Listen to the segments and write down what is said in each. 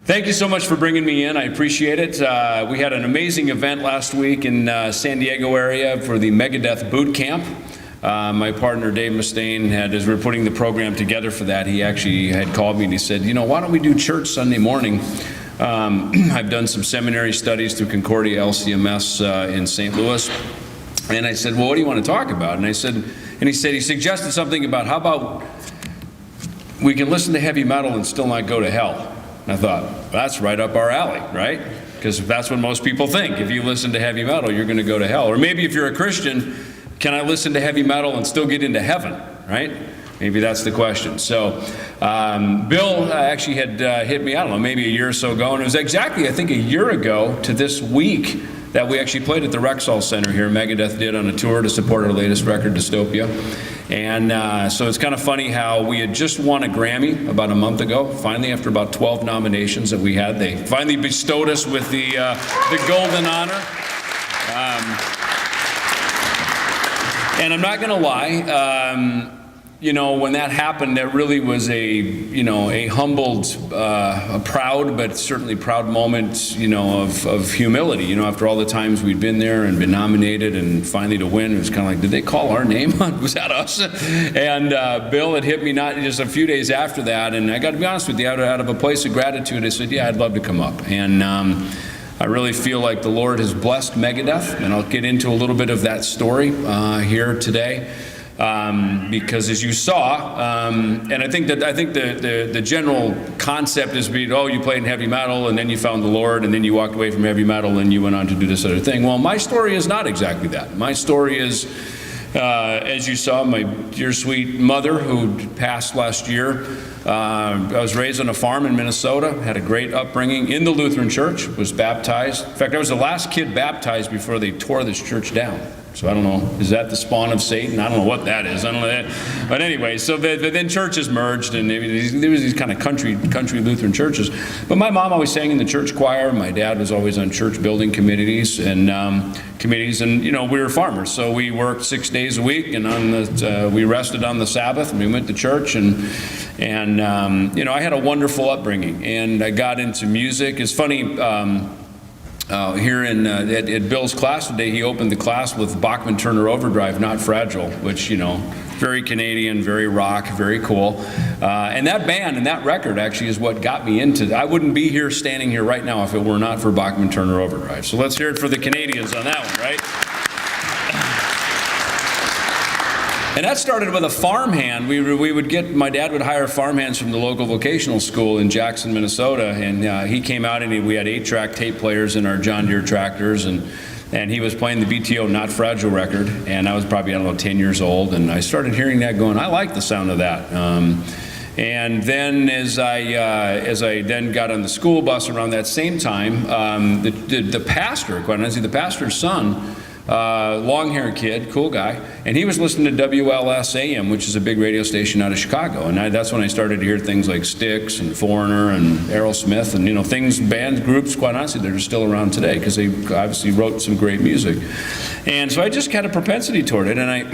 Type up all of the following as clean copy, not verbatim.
Thank you so much for bringing me in. I appreciate it. We had an amazing event last week in San Diego area for the Megadeth boot camp. My partner Dave Mustaine as we were putting the program together for that, he actually had called me and he said, you know, why don't we do church Sunday morning? I've done some seminary studies through Concordia LCMS in St. Louis. And I said, well, what do you want to talk about? And he suggested something about how about we can listen to heavy metal and still not go to hell. And I thought, that's right up our alley, right? Because that's what most people think. If you listen to heavy metal, you're going to go to hell. Or maybe if you're a Christian, can I listen to heavy metal and still get into heaven, right? Maybe that's the question. So Bill actually had hit me, I don't know, maybe a year or so ago. And it was exactly, I think, a year ago to this week that we actually played at the Rexall Center here. Megadeth did on a tour to support our latest record, Dystopia. And so it's kind of funny how we had just won a Grammy about a month ago. Finally, after about 12 nominations that we had, they finally bestowed us with the golden honor. And I'm not going to lie, you know, when that happened, that really was a humbled, a proud, but certainly proud moment, you know, of humility. You know, after all the times we'd been there and been nominated and finally to win, it was kind of like, did they call our name? Was that us? And Bill had hit me not just a few days after that, and I got to be honest with you, out of a place of gratitude, I said, yeah, I'd love to come up. And I really feel like the Lord has blessed Megadeth, and I'll get into a little bit of that story here today. Because as you saw, and I think the general concept is you played in heavy metal and then you found the Lord and then you walked away from heavy metal and you went on to do this other thing. Well, my story is not exactly that. My story is, as you saw, my dear sweet mother who passed last year. I was raised on a farm in Minnesota, had a great upbringing in the Lutheran Church, was baptized. In fact, I was the last kid baptized before they tore this church down. So I don't know, is that the spawn of Satan? I don't know what that is. I don't know that. But anyway, so then churches merged, and there was these kind of country Lutheran churches. But my mom always sang in the church choir. My dad was always on church building committees, and you know, we were farmers, so we worked 6 days a week, and we rested on the Sabbath, and we went to church, and you know, I had a wonderful upbringing, and I got into music. It's funny. Here at Bill's class today, he opened the class with Bachman Turner Overdrive, Not Fragile, which, you know, very Canadian, very rock, very cool. And that band and that record actually is what got me into it. I wouldn't be here standing here right now if it were not for Bachman Turner Overdrive. So let's hear it for the Canadians on that one, right? And that started with a farmhand. My dad would hire farmhands from the local vocational school in Jackson, Minnesota, and he came out and we had 8-track tape players in our John Deere tractors, and he was playing the BTO Not Fragile record, and I was probably, I don't know, 10 years old, and I started hearing that going, I like the sound of that. And then as I then got on the school bus around that same time, the pastor, quite honestly, the pastor's son, long-haired kid, cool guy, and he was listening to WLS-AM, which is a big radio station out of Chicago, and that's when I started to hear things like Styx and Foreigner and Aerosmith, and, you know, things, bands, groups, quite honestly, that are still around today, because they obviously wrote some great music. And so I just had a propensity toward it, and I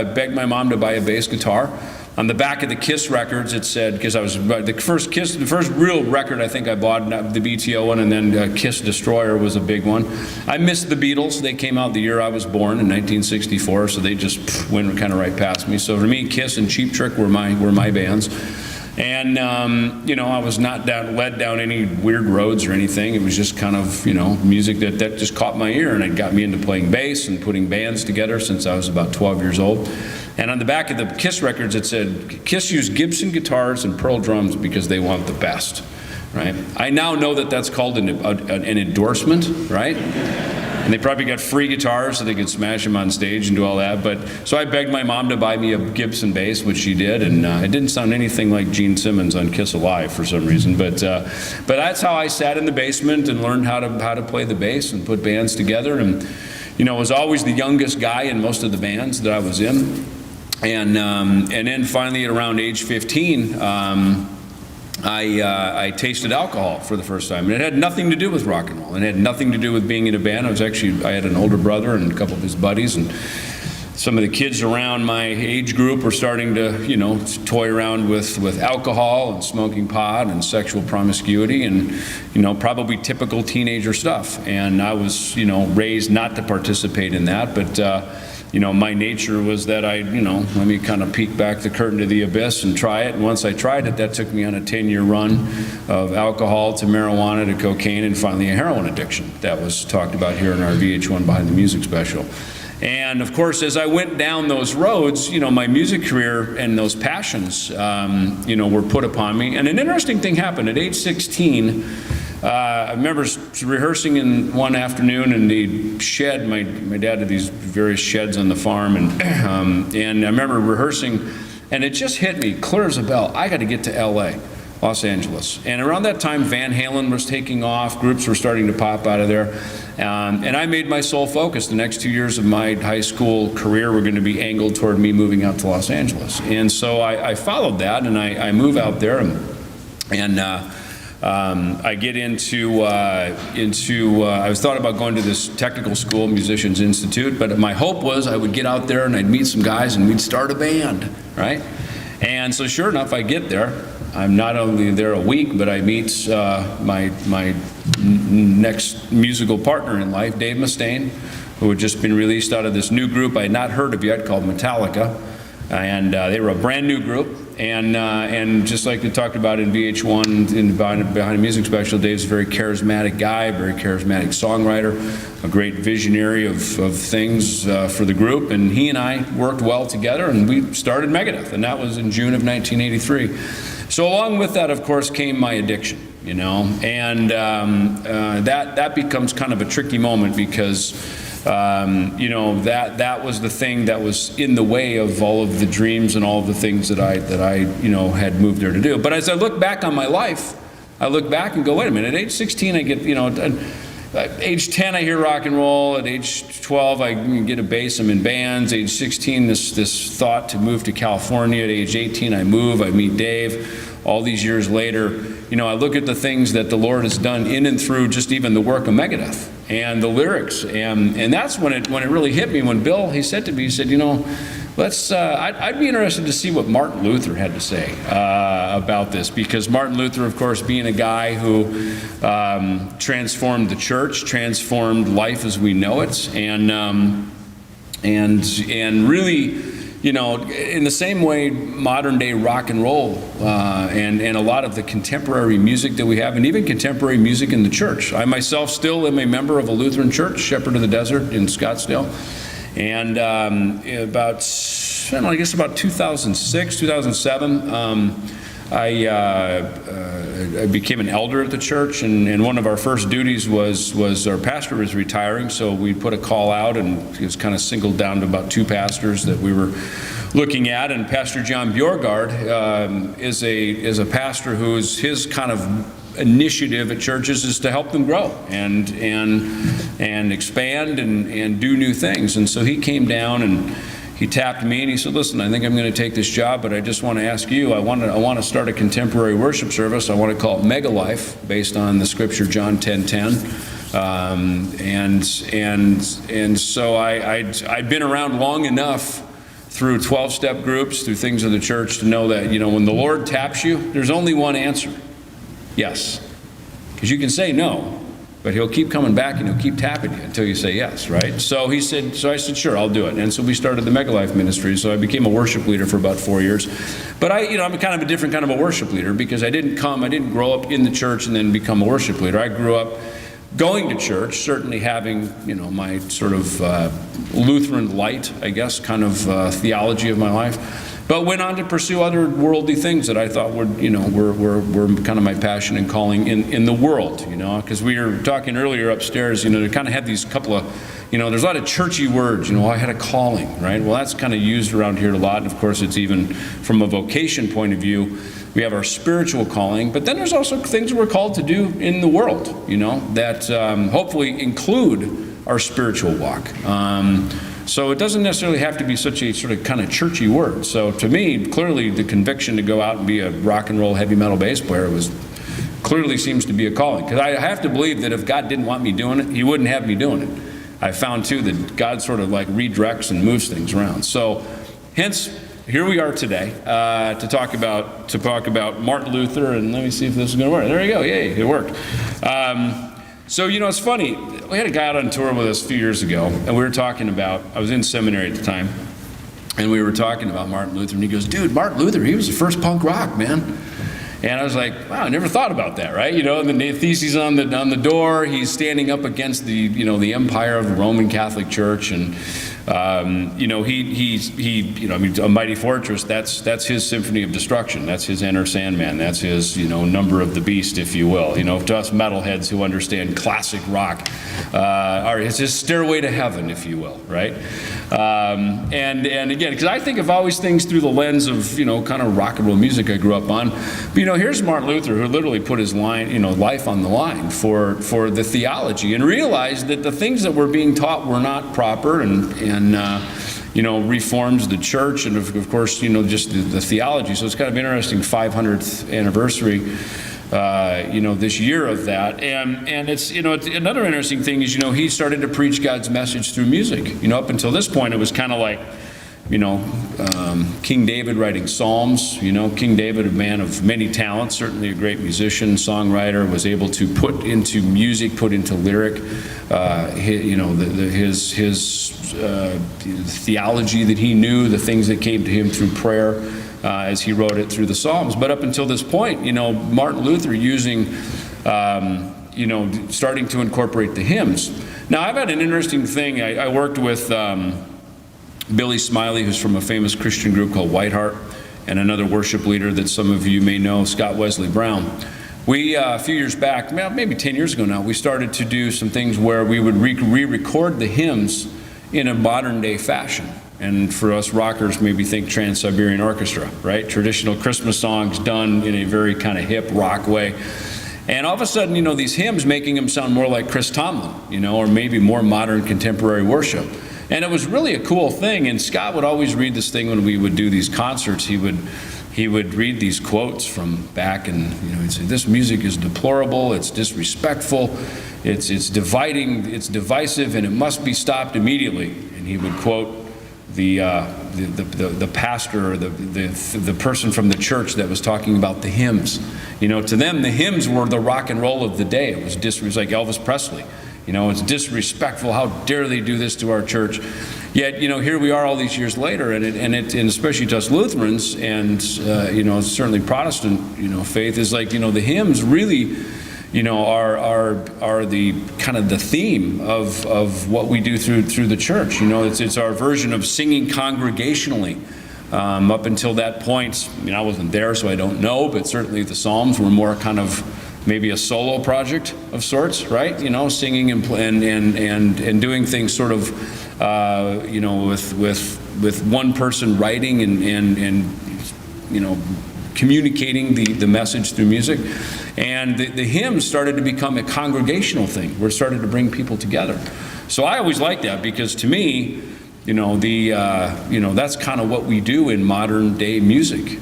begged my mom to buy a bass guitar. On the back of the Kiss records, it said, because I was the first real record I think I bought, the BTO one, and then Kiss Destroyer was a big one. I missed the Beatles. They came out the year I was born in 1964, so they just went kind of right past me. So for me, Kiss and Cheap Trick were my bands. And, you know, I was not led down any weird roads or anything. It was just kind of, you know, music that just caught my ear, and it got me into playing bass and putting bands together since I was about 12 years old. And on the back of the Kiss records, it said, Kiss used Gibson guitars and Pearl drums because they want the best, right? I now know that that's called an endorsement, right? And they probably got free guitars so they could smash them on stage and do all that. But so I begged my mom to buy me a Gibson bass, which she did, and it didn't sound anything like Gene Simmons on Kiss Alive for some reason. But that's how I sat in the basement and learned how to play the bass and put bands together. And, you know, I was always the youngest guy in most of the bands that I was in. And then finally at around age 15, I tasted alcohol for the first time. And it had nothing to do with rock and roll. It had nothing to do with being in a band. I had an older brother and a couple of his buddies, and some of the kids around my age group were starting to, toy around with alcohol and smoking pot and sexual promiscuity and, probably typical teenager stuff. And I was, raised not to participate in that, but, my nature was that let me kind of peek back the curtain to the abyss and try it. And once I tried it, that took me on a 10-year run of alcohol to marijuana to cocaine and finally a heroin addiction. That was talked about here in our VH1 Behind the Music special. And of course, as I went down those roads, my music career and those passions, were put upon me. And an interesting thing happened. At age 16, I remember rehearsing in one afternoon in the shed. My dad had these various sheds on the farm, and I remember rehearsing, and it just hit me clear as a bell. I got to get to L.A., Los Angeles. And around that time, Van Halen was taking off. Groups were starting to pop out of there. And I made my sole focus. The next 2 years of my high school career were going to be angled toward me moving out to Los Angeles. And so I followed that, and I move out there, and I get into I was thought about going to this technical school, Musicians Institute, but my hope was I would get out there and I'd meet some guys and we'd start a band, right? And so sure enough, I get there. I'm not only there a week, but I meet my next musical partner in life, Dave Mustaine, who had just been released out of this new group I had not heard of yet called Metallica. And they were a brand new group. And just like we talked about in VH1, in Behind the Music special, Dave's a very charismatic guy, very charismatic songwriter, a great visionary of things for the group. And he and I worked well together, and we started Megadeth, and that was in June of 1983. So along with that, of course, came my addiction, and that becomes kind of a tricky moment because that was the thing that was in the way of all of the dreams and all of the things that I had moved there to do. But as I look back on my life, I look back and go, wait a minute, at age 16 I get, at age 10 I hear rock and roll, at age 12 I get a bass, I'm in bands, age 16 this thought to move to California, at age 18 I move, I meet Dave. All these years later, I look at the things that the Lord has done in and through just even the work of Megadeth and the lyrics, and that's when it really hit me. When Bill, he said to me, he said, let's. I'd be interested to see what Martin Luther had to say about this, because Martin Luther, of course, being a guy who transformed the church, transformed life as we know it, and really. In the same way, modern day rock and roll and a lot of the contemporary music that we have, and even contemporary music in the church. I myself still am a member of a Lutheran church, Shepherd of the Desert in Scottsdale. And about 2006, 2007, I became an elder at the church, and one of our first duties was our pastor was retiring, so we put a call out, and it was kind of singled down to about 2 pastors that we were looking at. And Pastor John Bjorgard is a pastor who's his kind of initiative at churches is to help them grow and expand and do new things. And so he came down and he tapped me and he said, listen, I think I'm going to take this job, but I just want to ask you, I want to start a contemporary worship service. I want to call it Mega Life, based on the scripture John 10:10. And so I'd been around long enough through 12-step groups, through things of the church, to know that, when the Lord taps you, there's only one answer: yes. Because you can say no, but he'll keep coming back and he'll keep tapping you until you say yes, right? So I said, sure, I'll do it. And so we started the Mega Life ministry. So I became a worship leader for about 4 years. But I'm kind of a different kind of a worship leader, because I didn't grow up in the church and then become a worship leader. I grew up going to church, certainly having, my sort of Lutheran light, I guess, kind of theology of my life. But went on to pursue other worldly things that I thought were kind of my passion and calling in the world, because we were talking earlier upstairs, to kind of have these couple of, there's a lot of churchy words, I had a calling, right? Well, that's kind of used around here a lot. And of course, it's even from a vocation point of view, we have our spiritual calling, but then there's also things we're called to do in the world, that hopefully include our spiritual walk. So it doesn't necessarily have to be such a sort of kind of churchy word. So to me, clearly the conviction to go out and be a rock and roll heavy metal bass player clearly seems to be a calling. Because I have to believe that if God didn't want me doing it, he wouldn't have me doing it. I found too that God sort of like redirects and moves things around. So hence, here we are today to talk about Martin Luther, and let me see if this is going to work. There you go. Yay, it worked. So, it's funny. We had a guy out on tour with us a few years ago, and we were talking about, I was in seminary at the time, and we were talking about Martin Luther, and he goes, dude, Martin Luther, he was the first punk rock, man. And I was like, wow, I never thought about that, right? And the theses on the door, he's standing up against the empire of the Roman Catholic Church, and he's A Mighty Fortress, that's his Symphony of Destruction, that's his Enter Sandman, that's his Number of the Beast, if you will. To us metalheads who understand classic rock, it's his Stairway to Heaven, if you will, right? And again, because I think of always things through the lens of kind of rock and roll music I grew up on. But here's Martin Luther, who literally put his life on the line for the theology, and realized that the things that were being taught were not proper, and reforms the church, and of course just the theology. So it's kind of interesting 500th anniversary this year of that, and it's another interesting thing is he started to preach God's message through music. Up until this point it was kind of like King David writing Psalms. King David, a man of many talents, certainly a great musician, songwriter, was able to put into music, put into lyric, his theology that he knew, the things that came to him through prayer, as he wrote it through the Psalms. But up until this point, Martin Luther using, starting to incorporate the hymns. Now, I've had an interesting thing. I worked with Billy Smiley, who's from a famous Christian group called White Heart, and another worship leader that some of you may know, Scott Wesley Brown. We, a few years back, maybe 10 years ago now, we started to do some things where we would re-record the hymns in a modern day fashion. And for us rockers, maybe think Trans-Siberian Orchestra, right? Traditional Christmas songs done in a very kind of hip rock way. And all of a sudden, these hymns making them sound more like Chris Tomlin, or maybe more modern contemporary worship. And it was really a cool thing. And Scott would always read this thing when we would do these concerts. He would read these quotes from back, and he'd say, "This music is deplorable. It's disrespectful. It's dividing. It's divisive, and it must be stopped immediately." And he would quote the pastor, or the person from the church that was talking about the hymns. To them, the hymns were the rock and roll of the day. It was like Elvis Presley. It's disrespectful. How dare they do this to our church? Yet, here we are all these years later, and especially to us Lutherans, and certainly Protestant, faith is like, the hymns really, are the kind of the theme of what we do through the church. It's our version of singing congregationally. Up until that point, I wasn't there, so I don't know, but certainly the Psalms were more kind of maybe a solo project of sorts, right? Singing and doing things sort of, with one person writing and communicating the message through music. And the hymns started to become a congregational thing. We're starting to bring people together. So I always like that, because to me, that's kind of what we do in modern day music.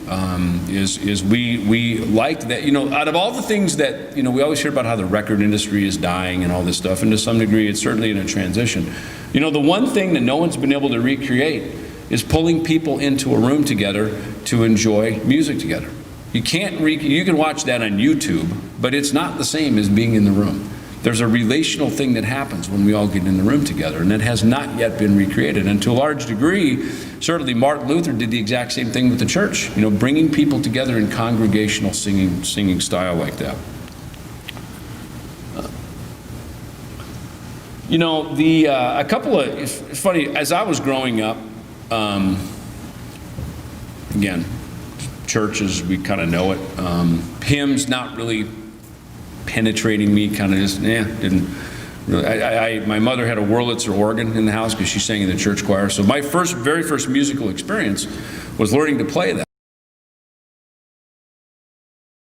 Is we like that. Out of all the things that we always hear about how the record industry is dying and all this stuff, and to some degree it's certainly in a transition. The one thing that no one's been able to recreate is pulling people into a room together to enjoy music together. You can watch that on YouTube, but it's not the same as being in the room. There's a relational thing that happens when we all get in the room together, and that has not yet been recreated. And to a large degree, certainly Martin Luther did the exact same thing with the church, bringing people together in congregational singing style like that. It's funny, as I was growing up, again, churches, we kind of know it. Hymns, not really penetrating me, kind of just, didn't really. My mother had a Wurlitzer organ in the house because she sang in the church choir. So my very first musical experience was learning to play that.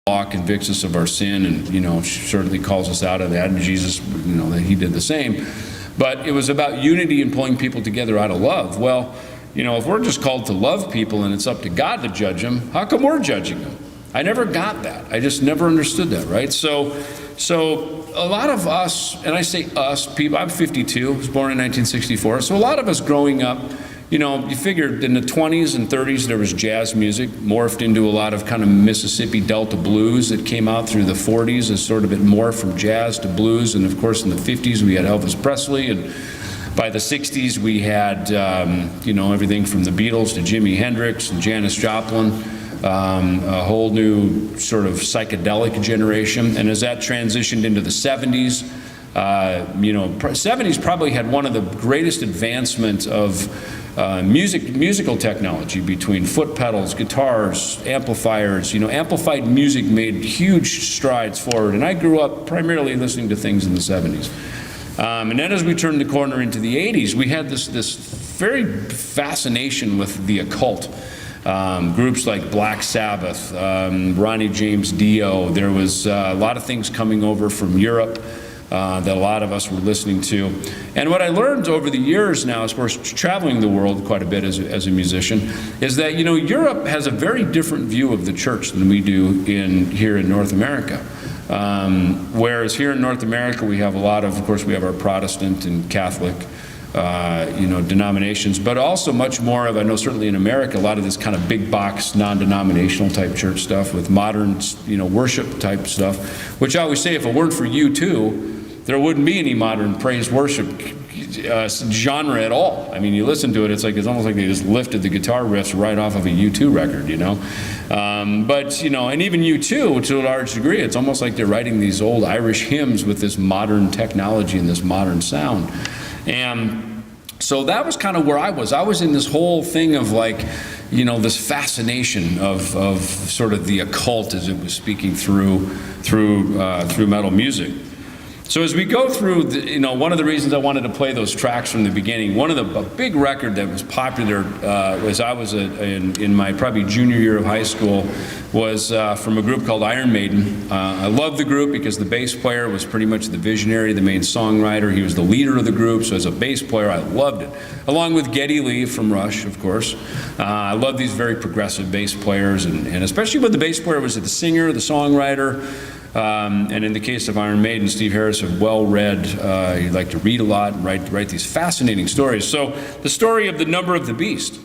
Law convicts us of our sin, and certainly calls us out of that. And Jesus, that he did the same. But it was about unity and pulling people together out of love. Well, if we're just called to love people and it's up to God to judge them, how come we're judging them? I never got that. I just never understood that, right? So a lot of us, and I say us, people, I'm 52, was born in 1964, so a lot of us growing up, you figured in the 20s and 30s there was jazz music, morphed into a lot of kind of Mississippi Delta blues that came out through the 40s as sort of it morphed from jazz to blues, and of course in the 50s we had Elvis Presley, and by the 60s we had, everything from the Beatles to Jimi Hendrix and Janis Joplin, a whole new sort of psychedelic generation. And as that transitioned into the 70s, 70s probably had one of the greatest advancements of musical technology between foot pedals, guitars, amplifiers. Amplified music made huge strides forward. And I grew up primarily listening to things in the 70s. And then as we turned the corner into the 80s, we had this very fascination with the occult. Groups like Black Sabbath, Ronnie James Dio. There was a lot of things coming over from Europe that a lot of us were listening to. And what I learned over the years now, as far as traveling the world quite a bit as a musician, is that Europe has a very different view of the church than we do here in North America. Whereas here in North America we have of course we have our Protestant and Catholic denominations, but also much more of, I know certainly in America, a lot of this kind of big box, non-denominational type church stuff with modern, worship type stuff, which I always say if it weren't for U2, there wouldn't be any modern praise worship genre at all. I mean, you listen to it, it's almost like they just lifted the guitar riffs right off of a U2 record, and even U2, to a large degree, it's almost like they're writing these old Irish hymns with this modern technology and this modern sound. And so that was kind of where I was. I was in this whole thing of this fascination of sort of the occult as it was speaking through metal music. So as we go through, one of the reasons I wanted to play those tracks from the beginning, a big record that was popular was I was in my probably junior year of high school, was from a group called Iron Maiden. I loved the group because the bass player was pretty much the visionary, the main songwriter. He was the leader of the group, so as a bass player, I loved it. Along with Geddy Lee from Rush, of course. I love these very progressive bass players, and especially when the bass player was the singer, the songwriter. And in the case of Iron Maiden, Steve Harris, well-read. He liked to read a lot and write these fascinating stories. So the story of the number of the beast.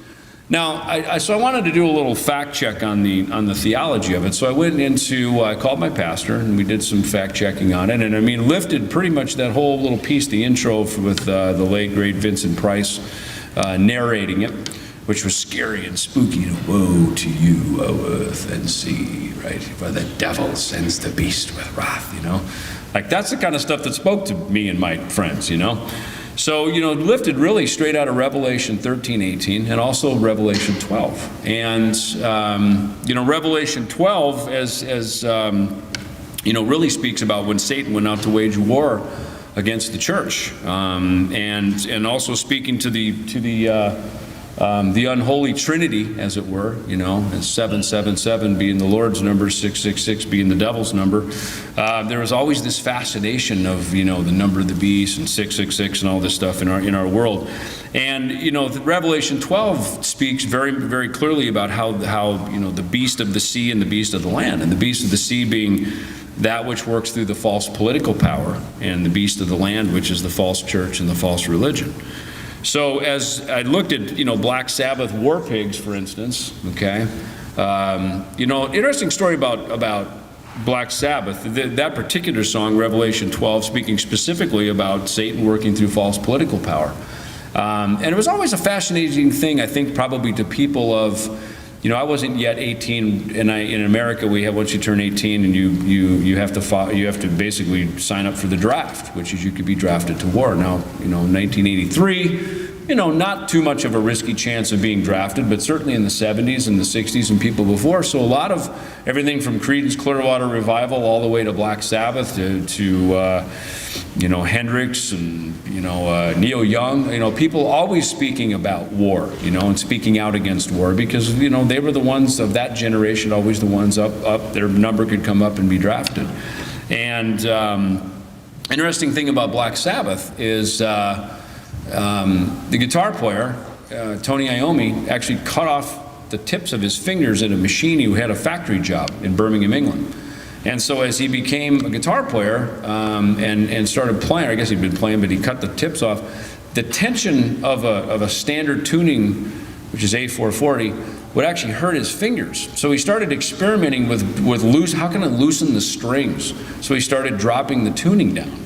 Now, I wanted to do a little fact check on the theology of it. So I went I called my pastor, and we did some fact checking on it. And lifted pretty much that whole little piece, the intro with the late great Vincent Price narrating it, which was scary and spooky. Woe to you, O earth and sea, right? For the devil sends the beast with wrath, That's the kind of stuff that spoke to me and my friends, So, lifted really straight out of Revelation 13:18 and also Revelation 12. And, Revelation 12 as really speaks about when Satan went out to wage war against the church. And also speaking to the unholy trinity, as it were, as 777 being the Lord's number, 666 being the devil's number. There was always this fascination of, the number of the beast and 666 and all this stuff in our world. And, Revelation 12 speaks very, very clearly about how the beast of the sea and the beast of the land, and the beast of the sea being that which works through the false political power, and the beast of the land, which is the false church and the false religion. So as I looked at, Black Sabbath War Pigs, for instance, okay, interesting story about Black Sabbath. That particular song, Revelation 12, speaking specifically about Satan working through false political power. And it was always a fascinating thing, I think, probably to people of, I wasn't yet 18, and in America we have, once you turn 18, and you have to basically sign up for the draft, which is you could be drafted to war. Now, 1983, not too much of a risky chance of being drafted, but certainly in the 70s and the 60s and people before. So a lot of everything from Creedence Clearwater Revival all the way to Black Sabbath to Hendrix and Neil Young, people always speaking about war, and speaking out against war, because they were the ones of that generation, always the ones up their number could come up and be drafted. And interesting thing about Black Sabbath is the guitar player Tony Iommi actually cut off the tips of his fingers in a machine who had a factory job in Birmingham, England. And so as he became a guitar player and started playing, I guess he'd been playing, but he cut the tips off, the tension of a standard tuning, which is A440, would actually hurt his fingers. So he started experimenting with how can I loosen the strings? So he started dropping the tuning down,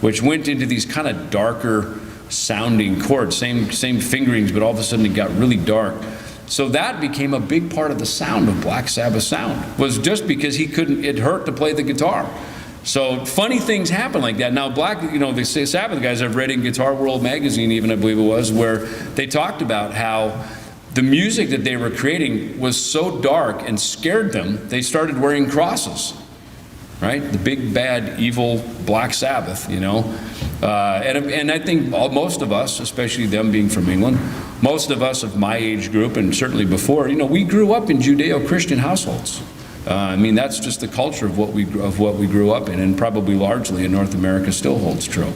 which went into these kind of darker sounding chords, same fingerings, but all of a sudden it got really dark. So that became a big part of the sound of Black Sabbath sound, was just because it hurt to play the guitar. So funny things happen like that. Now the Sabbath guys, I've read in Guitar World magazine even, I believe it was, where they talked about how the music that they were creating was so dark and scared them, they started wearing crosses, right? The big, bad, evil Black Sabbath, And I think most of us, especially them being from England, most of us of my age group, and certainly before, we grew up in Judeo-Christian households. That's just the culture of what we grew up in, and probably largely in North America still holds true.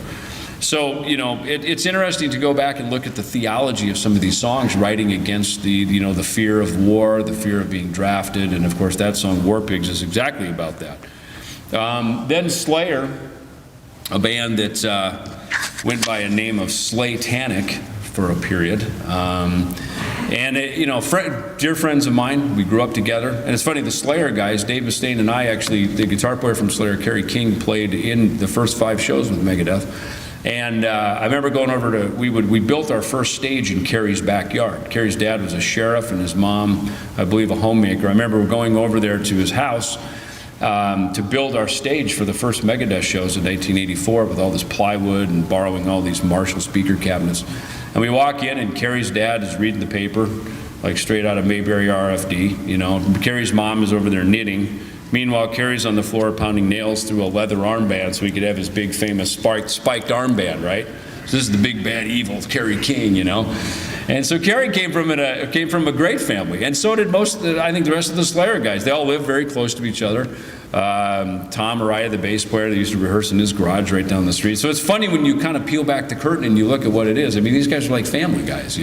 So, it's interesting to go back and look at the theology of some of these songs, writing against the fear of war, the fear of being drafted, and of course that song, War Pigs, is exactly about that. Then Slayer, a band that went by a name of Slaytanic for a period. Dear friends of mine, we grew up together. And it's funny, the Slayer guys, Dave Mustaine and I actually, the guitar player from Slayer, Kerry King, played in the first 5 shows with Megadeth. And I remember going over we built our first stage in Kerry's backyard. Kerry's dad was a sheriff and his mom, I believe, a homemaker. I remember going over there to his house to build our stage for the first Megadeth shows in 1984 with all this plywood and borrowing all these Marshall speaker cabinets. And we walk in and Kerry's dad is reading the paper, like straight out of Mayberry RFD, Kerry's mom is over there knitting. Meanwhile, Kerry's on the floor pounding nails through a leather armband so he could have his big famous spiked armband, right? So this is the big bad evil Kerry King, And so Kerry came from a great family, and so did I think the rest of the Slayer guys. They all lived very close to each other. Tom Araya, the bass player, they used to rehearse in his garage right down the street. So it's funny when you kind of peel back the curtain and you look at what it is. These guys are like family guys,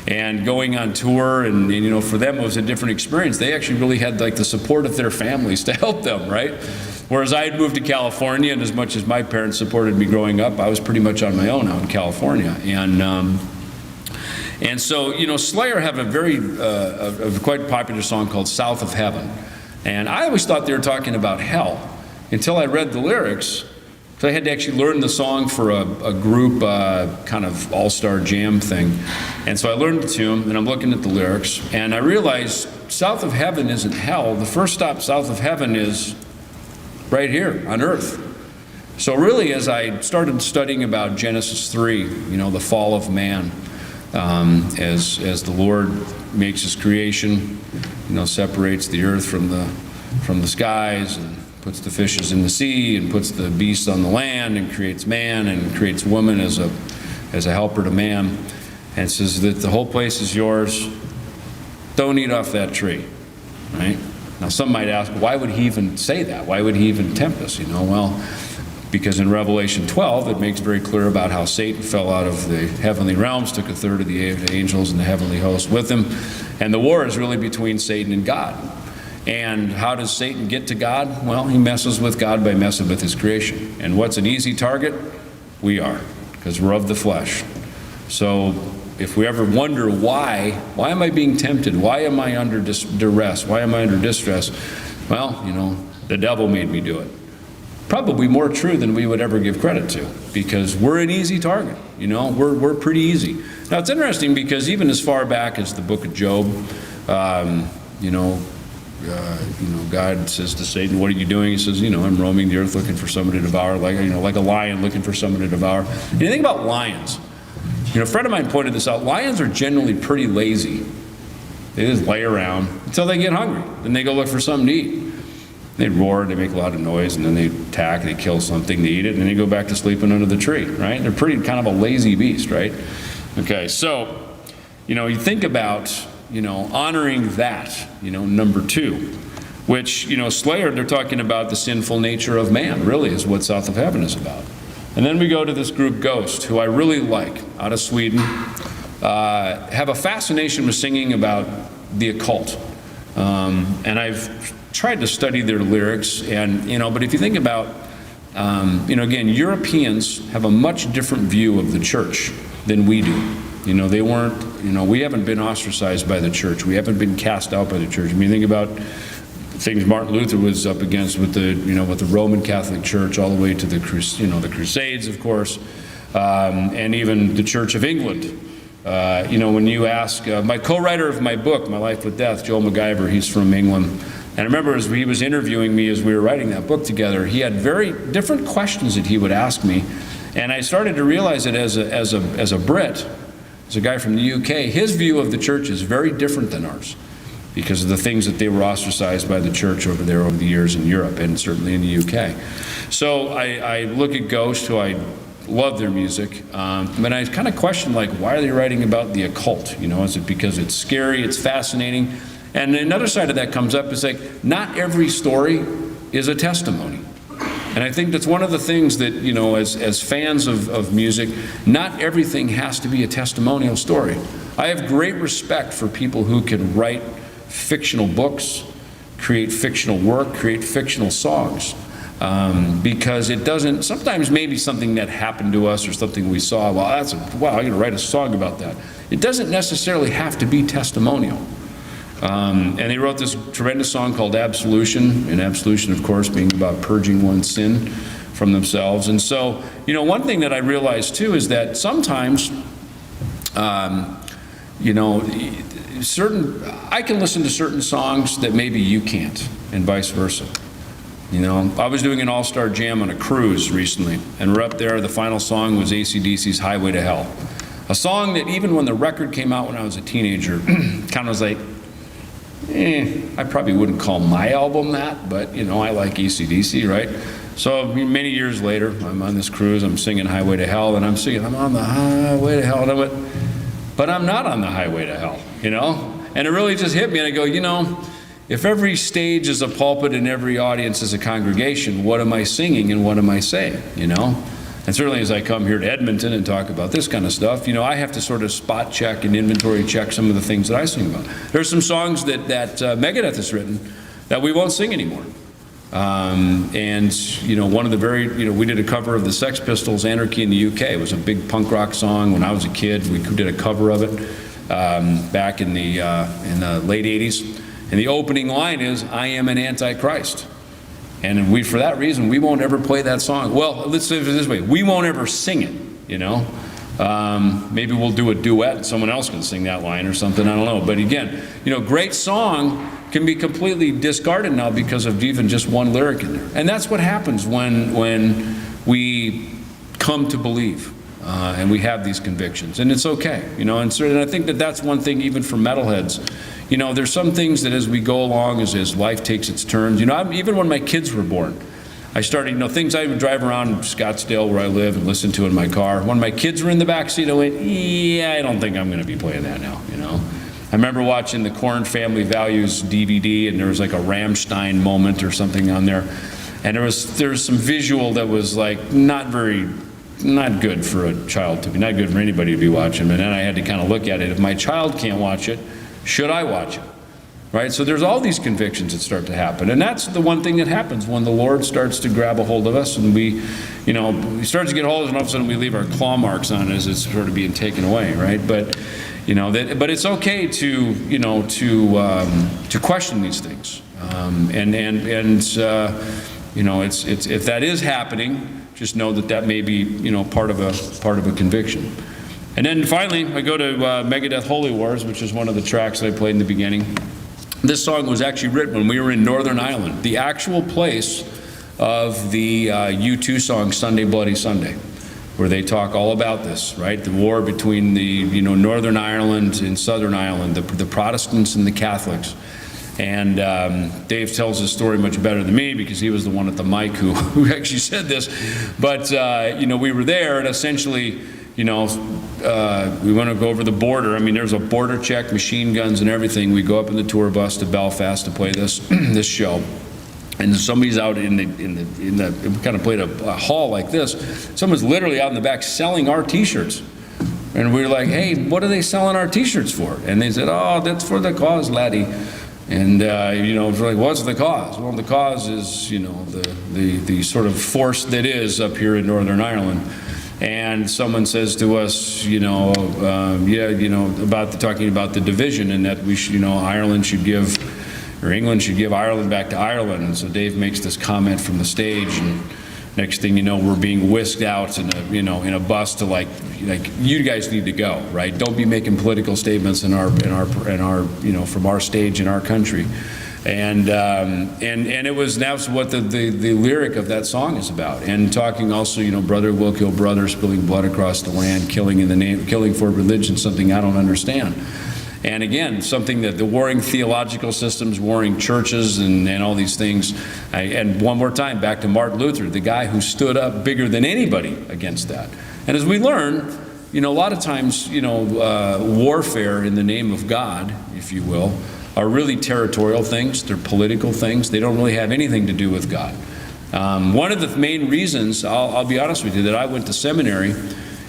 And going on tour, and for them it was a different experience. They actually really had like the support of their families to help them, right? Whereas I had moved to California, and as much as my parents supported me growing up, I was pretty much on my own out in California. And so, Slayer have a quite popular song called South of Heaven. And I always thought they were talking about hell until I read the lyrics. So I had to actually learn the song for a group kind of all-star jam thing. And so I learned the tune, and I'm looking at the lyrics, and I realized south of heaven isn't hell. The first stop south of heaven is right here on earth. So really, as I started studying about Genesis 3, the fall of man, as the Lord makes his creation, separates the earth from the skies, and puts the fishes in the sea, and puts the beasts on the land, and creates man, and creates woman as a helper to man, and says that the whole place is yours. Don't eat off that tree, right? Now some might ask, why would he even say that? Why would he even tempt us? Well, because in Revelation 12, it makes very clear about how Satan fell out of the heavenly realms, took a third of the angels and the heavenly host with him, and the war is really between Satan and God. And how does Satan get to God? Well, he messes with God by messing with his creation. And what's an easy target? We are, because we're of the flesh. So if we ever wonder why am I being tempted? Why am I under duress? Why am I under distress? Well, the devil made me do it. Probably more true than we would ever give credit to, because we're an easy target. We're pretty easy. Now it's interesting because even as far back as the book of Job, God says to Satan, "What are you doing?" He says, "I'm roaming the earth looking for someone to devour, like a lion looking for someone to devour." And you think about lions. A friend of mine pointed this out. Lions are generally pretty lazy. They just lay around until they get hungry. Then they go look for something to eat. They roar, they make a lot of noise, and then they attack, they kill something, they eat it, and then they go back to sleeping under the tree, right? They're pretty kind of a lazy beast, right? Okay, so, you think about, honoring that, number 2, which, Slayer, they're talking about the sinful nature of man, really is what South of Heaven is about. And then we go to this group Ghost, who I really like, out of Sweden, have a fascination with singing about the occult. And I've tried to study their lyrics, and but if you think about, again, Europeans have a much different view of the church than we do. They weren't, we haven't been ostracized by the church. We haven't been cast out by the church. I mean, think about things Martin Luther was up against with the Roman Catholic Church, all the way to the Crusades, of course, and even the Church of England. When you ask, my co-writer of my book, My Life with Death, Joel MacGyver, he's from England. And I remember as he was interviewing me as we were writing that book together, he had very different questions that he would ask me. And I started to realize that as a Brit, as a guy from the UK, his view of the church is very different than ours, because of the things that they were ostracized by the church over there over the years in Europe, and certainly in the UK. So I look at Ghost, who I love their music, but I kind of question, like, why are they writing about the occult? Is it because it's scary, it's fascinating? And another side of that comes up, is like, not every story is a testimony. And I think that's one of the things that, as fans of music, not everything has to be a testimonial story. I have great respect for people who can write fictional books, create fictional work, create fictional songs. Because it doesn't, sometimes maybe something that happened to us or something we saw, wow, I'm going to write a song about that. It doesn't necessarily have to be testimonial. And they wrote this tremendous song called Absolution, and absolution, of course, being about purging one's sin from themselves. And so, one thing that I realized too is that sometimes, I can listen to certain songs that maybe you can't, and vice versa. I was doing an all-star jam on a cruise recently, and we're up there. The final song was AC/DC's Highway to Hell. A song that even when the record came out when I was a teenager, kind of was like, I probably wouldn't call my album that, but I like AC/DC, right? So many years later, I'm on this cruise, I'm singing Highway to Hell, and I'm singing, I'm on the highway to hell, and I went, but I'm not on the highway to hell, And it really just hit me, and I go, if every stage is a pulpit and every audience is a congregation, what am I singing and what am I saying, And certainly as I come here to Edmonton and talk about this kind of stuff, I have to sort of spot check and inventory check some of the things that I sing about. There's some songs that Megadeth has written that we won't sing anymore. One of the very, we did a cover of the Sex Pistols' Anarchy in the UK. It was a big punk rock song when I was a kid. We did a cover of it back in the late 80s. And the opening line is, I am an Antichrist. And for that reason, we won't ever play that song. Well, let's say it this way, we won't ever sing it, Maybe we'll do a duet and someone else can sing that line or something, I don't know. But again, great song can be completely discarded now because of even just one lyric in there. And that's what happens when we come to believe. And we have these convictions, and it's okay, and I think that's one thing even for metalheads. There's some things that as we go along, as life takes its turns, even when my kids were born, I started, things I would drive around Scottsdale where I live and listen to in my car. When my kids were in the back seat, I went, I don't think I'm going to be playing that now, I remember watching the Korn Family Values DVD, and there was like a Rammstein moment or something on there, and there was some visual that was like not good for a child to be, not good for anybody to be watching. And then I had to kind of look at it. If my child can't watch it, should I watch it? Right? So there's all these convictions that start to happen. And that's the one thing that happens when the Lord starts to grab a hold of us, and he starts to get hold of us, and all of a sudden we leave our claw marks on it as it's sort of being taken away, right? But but it's okay to question these things. If that is happening, just know that may be, part of a conviction. And then finally, I go to Megadeth Holy Wars, which is one of the tracks that I played in the beginning. This song was actually written when we were in Northern Ireland, the actual place of the U2 song Sunday Bloody Sunday, where they talk all about this, right? The war between the Northern Ireland and Southern Ireland, the Protestants and the Catholics. And Dave tells his story much better than me because he was the one at the mic who actually said this. But we were there, and essentially, we want to go over the border. I mean, there's a border check, machine guns and everything. We go up in the tour bus to Belfast to play this show. And somebody's out in the we kind of played a hall like this. Someone's literally out in the back selling our T-shirts. And we were like, hey, what are they selling our T-shirts for? And they said, oh, that's for the cause, laddie. And, we're like, what's the cause? Well, the cause is, the sort of force that is up here in Northern Ireland. And someone says to us, talking about the division, and that we should, Ireland should give, or England should give Ireland back to Ireland. And so Dave makes this comment from the stage, and next thing you know, we're being whisked out in a bus to like you guys need to go, right? Don't be making political statements in our from our stage in our country. And that's what the lyric of that song is about. And talking also, brother will kill brother, spilling blood across the land, killing for religion, something I don't understand. And again, something that the warring theological systems, warring churches, and all these things. And one more time, back to Martin Luther, the guy who stood up bigger than anybody against that. And as we learn, a lot of times, warfare in the name of God, if you will, are really territorial things. They're political things. They don't really have anything to do with God. One of the main reasons, I'll be honest with you, that I went to seminary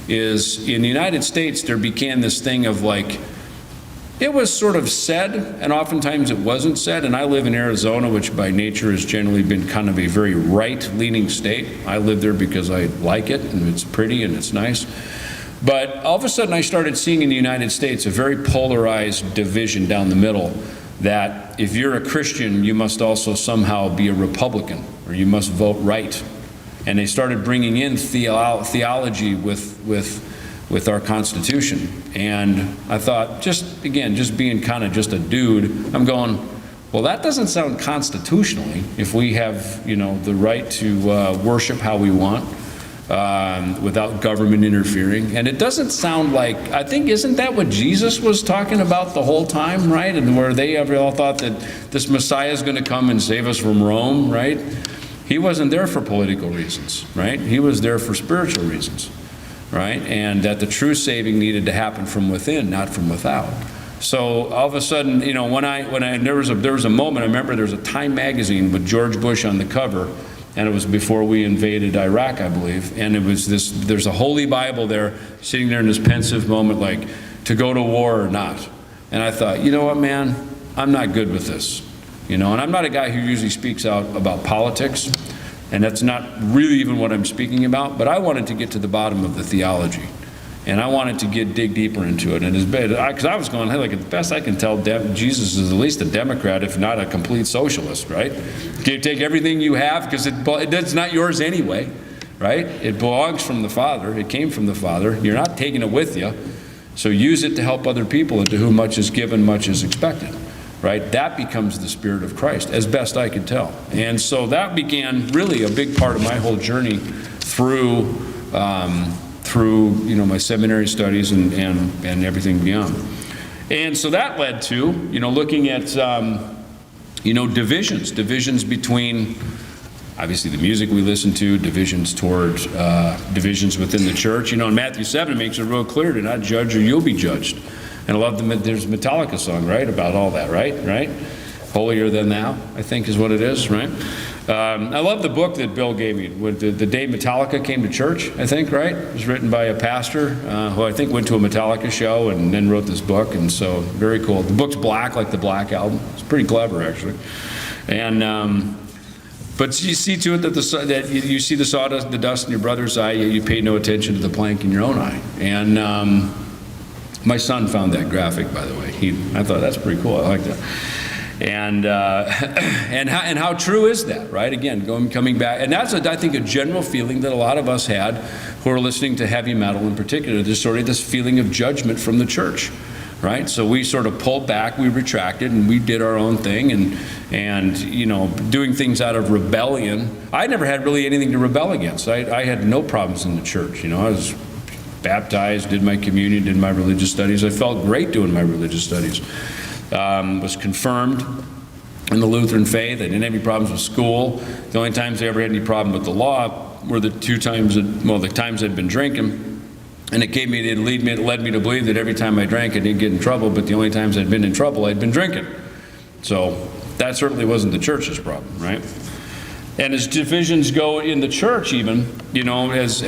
is in the United States, there began this thing of like, it was sort of said, and oftentimes it wasn't said, and I live in Arizona, which by nature has generally been kind of a very right-leaning state. I live there because I like it, and it's pretty, and it's nice. But all of a sudden I started seeing in the United States a very polarized division down the middle, that if you're a Christian, you must also somehow be a Republican, or you must vote right. And they started bringing in theology with our Constitution. And I thought, just being kind of just a dude, I'm going, well, that doesn't sound constitutionally if we have, the right to worship how we want without government interfering. And it doesn't sound like, I think, isn't that what Jesus was talking about the whole time, right? And where they all thought that this Messiah is going to come and save us from Rome, right? He wasn't there for political reasons, right? He was there for spiritual reasons. Right, and that the true saving needed to happen from within, not from without. So all of a sudden, there was a moment. I remember there was a Time magazine with George Bush on the cover, and it was before we invaded Iraq, I believe. And it was this. There's a Holy Bible there, sitting there in this pensive moment, like to go to war or not. And I thought, you know what, man, I'm not good with this. And I'm not a guy who usually speaks out about politics. And that's not really even what I'm speaking about, but I wanted to get to the bottom of the theology. And I wanted to dig deeper into it. And because I was going, hey, like, at best I can tell, Jesus is at least a Democrat, if not a complete socialist, right? You take everything you have, because it's not yours anyway, right? It belongs from the Father. It came from the Father. You're not taking it with you. So use it to help other people, and to whom much is given, much is expected. Right? That becomes the Spirit of Christ, as best I could tell. And so that began really a big part of my whole journey through my seminary studies and everything beyond. And so that led to, looking at, divisions between, obviously, the music we listen to, divisions towards divisions within the church. In Matthew 7, it makes it real clear to not judge or you'll be judged. And I love there's a Metallica song, right, about all that, right? Holier Than Thou, I think is what it is, right? I love the book that Bill gave me, the day Metallica came to church, I think, right? It was written by a pastor who I think went to a Metallica show and then wrote this book, and so very cool. The book's black, like the Black Album. It's pretty clever, actually. And but you see to it that you see the sawdust, the dust in your brother's eye, yet you pay no attention to the plank in your own eye. And my son found that graphic, by the way. I thought that's pretty cool. I like that. And how true is that, right? Again, coming back, and that's I think a general feeling that a lot of us had who are listening to heavy metal in particular. There's sort of this feeling of judgment from the church, right? So we sort of pulled back, we retracted, and we did our own thing, and doing things out of rebellion. I never had really anything to rebel against. I had no problems in the church. I was baptized, did my communion, did my religious studies. I felt great doing my religious studies. Was confirmed in the Lutheran faith. I didn't have any problems with school. The only times I ever had any problem with the law were the times I'd been drinking. And it led me to believe that every time I drank, I didn't get in trouble, but the only times I'd been in trouble, I'd been drinking. So that certainly wasn't the church's problem, right? And as divisions go in the church, even, as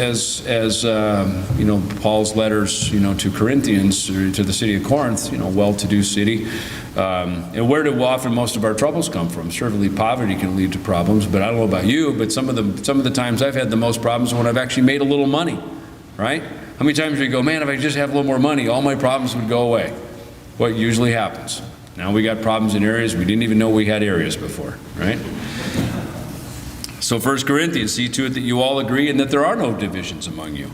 Paul's letters, to Corinthians, or to the city of Corinth, well-to-do city. And where do often most of our troubles come from? Certainly poverty can lead to problems, but I don't know about you, but some of the times I've had the most problems when I've actually made a little money, right? How many times do you go, man, if I just have a little more money, all my problems would go away? What usually happens? Now we got problems in areas we didn't even know we had areas before, right? So 1 Corinthians, see to it that you all agree and that there are no divisions among you,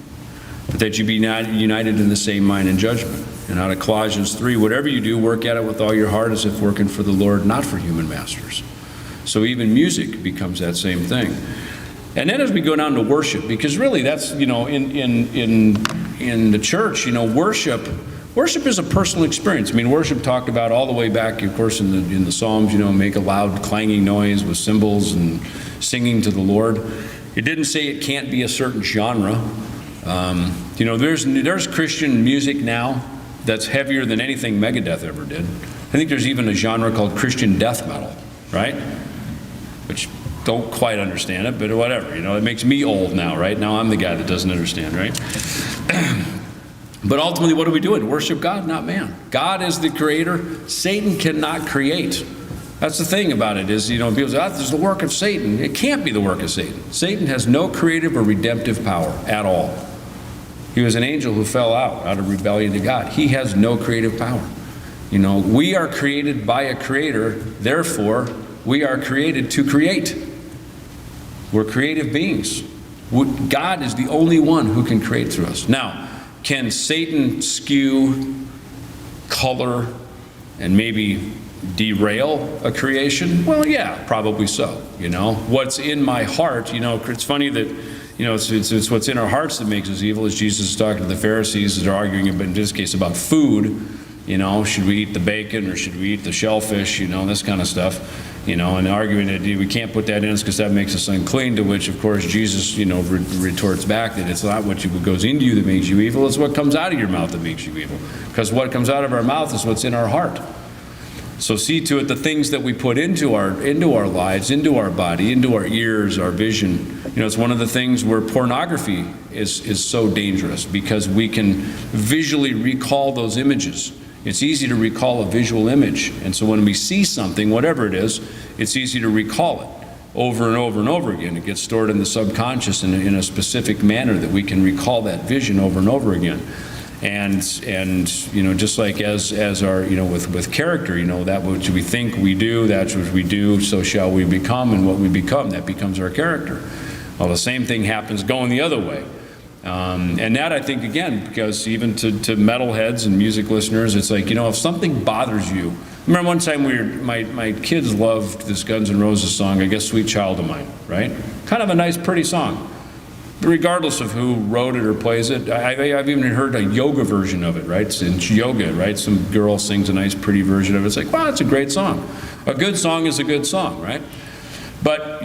but that you be united in the same mind and judgment. And out of Colossians 3, whatever you do, work at it with all your heart as if working for the Lord, not for human masters. So even music becomes that same thing. And then as we go down to worship, because really that's, in the church, worship is a personal experience. I mean, worship talked about all the way back, of course, in the Psalms, make a loud clanging noise with cymbals and singing to the Lord. It didn't say it can't be a certain genre. There's Christian music now that's heavier than anything Megadeth ever did. I think there's even a genre called Christian death metal, right? Which don't quite understand it, but whatever. It makes me old now, right? Now I'm the guy that doesn't understand, right? But ultimately, what are we doing? Worship God, not man. God is the creator. Satan cannot create. That's the thing about it is, people say, this is the work of Satan. It can't be the work of Satan. Satan has no creative or redemptive power at all. He was an angel who fell out of rebellion to God. He has no creative power. We are created by a creator. Therefore, we are created to create. We're creative beings. God is the only one who can create through us. Now, can Satan skew, color, and maybe derail a creation? Well, yeah, probably so. What's in my heart, it's funny that, it's what's in our hearts that makes us evil, as Jesus is talking to the Pharisees, they're arguing, in this case, about food. Should we eat the bacon or should we eat the shellfish, this kind of stuff, and arguing that we can't put that in us because that makes us unclean, to which, of course, Jesus, retorts back that it's not what goes into you that makes you evil, it's what comes out of your mouth that makes you evil. Because what comes out of our mouth is what's in our heart. So see to it the things that we put into our lives, into our body, into our ears, our vision. It's one of the things where pornography is so dangerous, because we can visually recall those images. It's easy to recall a visual image. And so when we see something, whatever it is, it's easy to recall it over and over and over again. It gets stored in the subconscious in a specific manner that we can recall that vision over and over again. And just like as our, with character, that which we think we do, that's what we do, so shall we become, and what we become, that becomes our character. Well, the same thing happens going the other way. And that, I think, again, because even to metalheads and music listeners, it's like, if something bothers you. I remember one time my kids loved this Guns N' Roses song, I guess, Sweet Child of Mine, right? Kind of a nice, pretty song. Regardless of who wrote it or plays it. I've even heard a yoga version of it, right? It's yoga, right? Some girl sings a nice, pretty version of it. It's like, wow, it's a great song. A good song is a good song, right? But,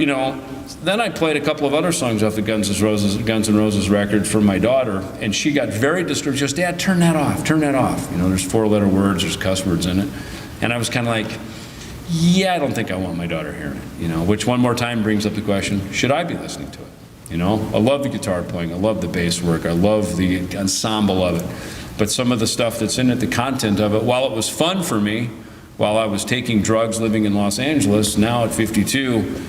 then I played a couple of other songs off the Guns N' Roses record for my daughter, and she got very disturbed. She goes, Dad, turn that off, turn that off. There's 4-letter words, there's cuss words in it. And I was kind of like, yeah, I don't think I want my daughter hearing it, which one more time brings up the question, should I be listening to it? I love the guitar playing, I love the bass work, I love the ensemble of it. But some of the stuff that's in it, the content of it, while it was fun for me, while I was taking drugs living in Los Angeles, now at 52,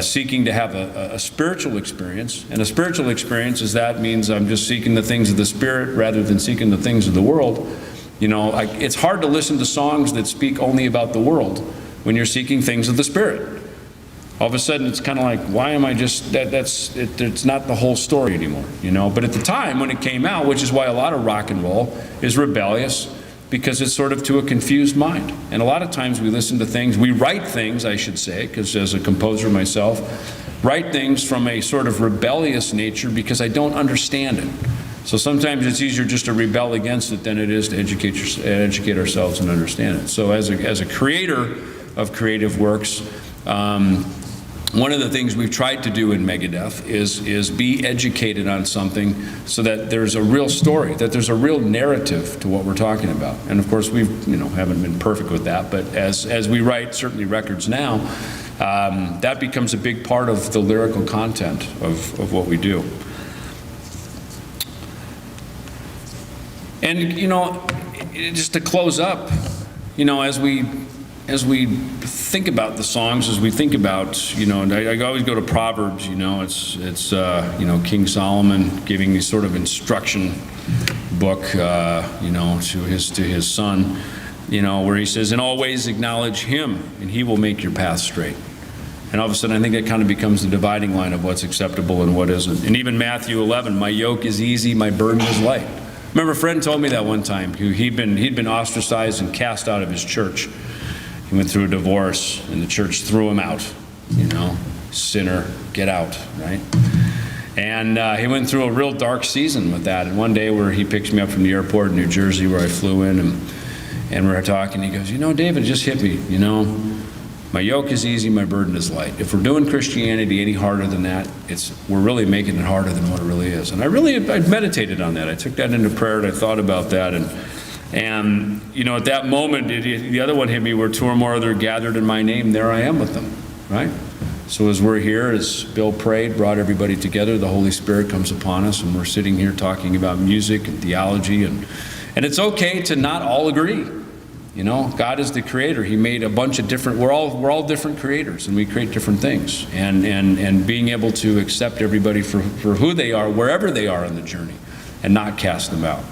seeking to have a spiritual experience. And a spiritual experience means I'm just seeking the things of the Spirit rather than seeking the things of the world. It's hard to listen to songs that speak only about the world when you're seeking things of the Spirit. All of a sudden, it's kind of like, why am I just, it's not the whole story anymore, But at the time when it came out, which is why a lot of rock and roll is rebellious, because it's sort of to a confused mind. And a lot of times we listen to things, we write things, I should say, because as a composer myself, write things from a sort of rebellious nature because I don't understand it. So sometimes it's easier just to rebel against it than it is to educate ourselves and understand it. So as a creator of creative works, one of the things we've tried to do in Megadeth is be educated on something so that there's a real story, that there's a real narrative to what we're talking about. And of course, we've haven't been perfect with that, but as we write certainly records now, that becomes a big part of the lyrical content of what we do. And, just to close up, as we think about the songs, as we think about, I always go to Proverbs, it's King Solomon giving this sort of instruction book, to his son, where he says, "In all ways acknowledge him, and he will make your path straight." And all of a sudden, I think that kind of becomes the dividing line of what's acceptable and what isn't. And even Matthew 11, "My yoke is easy, my burden is light." I remember a friend told me that one time. He'd been ostracized and cast out of his church. He went through a divorce, and the church threw him out. Sinner, get out, right? And he went through a real dark season with that. And one day where he picks me up from the airport in New Jersey where I flew in, and we were talking, he goes, "David, it just hit me, my yoke is easy, my burden is light. If we're doing Christianity any harder than that, we're really making it harder than what it really is." And I meditated on that. I took that into prayer, and I thought about that. And at that moment, the other one hit me, "Where two or more are gathered in my name, there I am with them," right? So as we're here, as Bill prayed, brought everybody together, the Holy Spirit comes upon us, and we're sitting here talking about music and theology, and it's okay to not all agree. God is the creator. He made a bunch of different, we're all different creators, and we create different things. And being able to accept everybody for who they are, wherever they are in the journey, and not cast them out.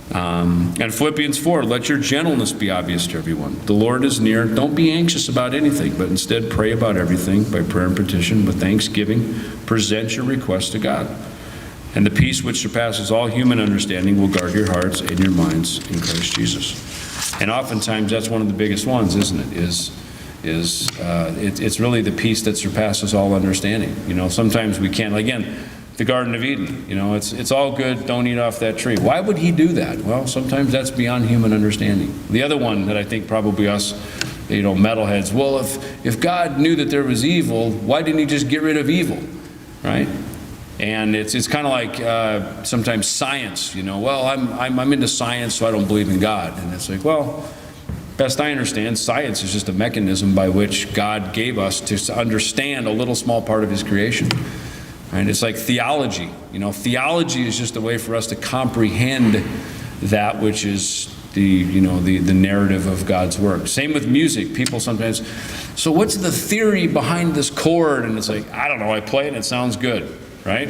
And Philippians 4, "Let your gentleness be obvious to everyone. The Lord is near. Don't be anxious about anything, but instead pray about everything by prayer and petition with thanksgiving. Present your requests to God. And the peace which surpasses all human understanding will guard your hearts and your minds in Christ Jesus." And oftentimes that's one of the biggest ones, isn't it? It's really the peace that surpasses all understanding. Sometimes we can't. Again, the Garden of Eden. It's all good. Don't eat off that tree. Why would he do that? Well, sometimes that's beyond human understanding. The other one that I think probably us, metalheads. Well, if God knew that there was evil, why didn't he just get rid of evil, right? And it's kind of like sometimes science. Well, I'm into science, so I don't believe in God. And it's like, well, best I understand, science is just a mechanism by which God gave us to understand a little small part of his creation. And it's like theology. Theology is just a way for us to comprehend that which is the narrative of God's work. Same with music. People sometimes, "So what's the theory behind this chord?" And it's like, I don't know. I play it and it sounds good, right?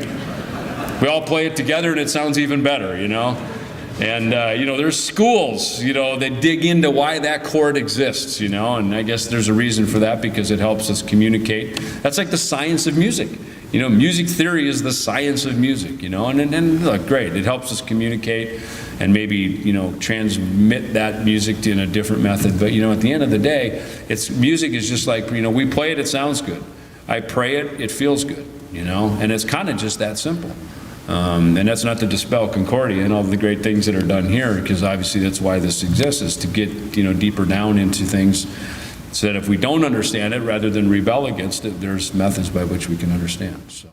We all play it together and it sounds even better, And, there's schools, that dig into why that chord exists, and I guess there's a reason for that because it helps us communicate. That's like the science of music. Music theory is the science of music, and look, great. It helps us communicate and maybe, transmit that music in a different method. But, at the end of the day, music is just like, we play it, it sounds good. I pray it, it feels good, and it's kind of just that simple. And that's not to dispel Concordia and all the great things that are done here, because obviously that's why this exists, is to get, deeper down into things so that if we don't understand it, rather than rebel against it, there's methods by which we can understand. So.